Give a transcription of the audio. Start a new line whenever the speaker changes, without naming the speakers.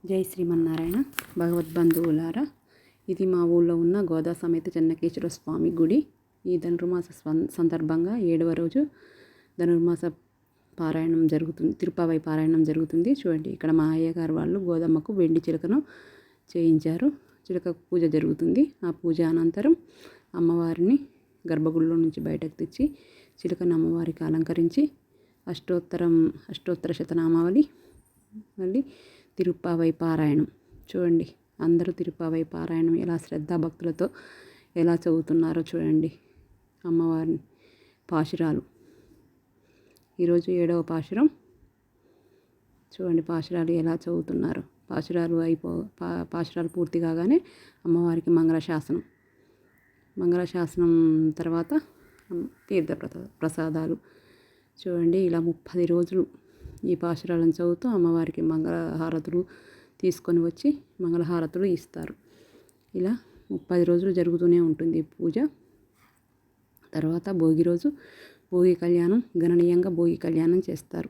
జై శ్రీమన్నారాయణ. భగవద్బంధువులారా, ఇది మా ఊళ్ళో ఉన్న గోదా సమేత చెన్నకేశ్వర స్వామి గుడి. ఈ ధనుర్మాస సందర్భంగా 7వ రోజు ధనుర్మాస పారాయణం జరుగుతుంది, తిరుప్పావై పారాయణం జరుగుతుంది. చూడండి, ఇక్కడ మా అయ్యగారు వాళ్ళు గోదమ్మకు వెండి చిలకను చేయించారు. చిలక పూజ జరుగుతుంది. ఆ పూజ అనంతరం అమ్మవారిని గర్భగుడిలో నుంచి బయటకు తెచ్చి చిలకను అమ్మవారికి అలంకరించి అష్టోత్తర శతనామావళి, మళ్ళీ తిరుప్పావై పారాయణం. చూడండి, అందరూ తిరుప్పావై పారాయణం ఎలా శ్రద్ధాభక్తులతో ఎలా చదువుతున్నారో చూడండి. అమ్మవారిని పాశురాలు, ఈరోజు 7వ పాశురం. చూడండి పాశురాలు ఎలా చదువుతున్నారు. పాశురాలు పూర్తి కాగానే అమ్మవారికి మంగళశాసనం తర్వాత తీర్థ ప్రసాదాలు. చూడండి, ఇలా 30 రోజులు ఈ పాశురాలను చదువుతూ అమ్మవారికి మంగళహారతులు తీసుకొని వచ్చి మంగళహారతులు ఇస్తారు. ఇలా 30 రోజులు జరుగుతూనే ఉంటుంది పూజ. తర్వాత భోగి రోజు భోగి కళ్యాణం, గణనీయంగా భోగి కళ్యాణం చేస్తారు.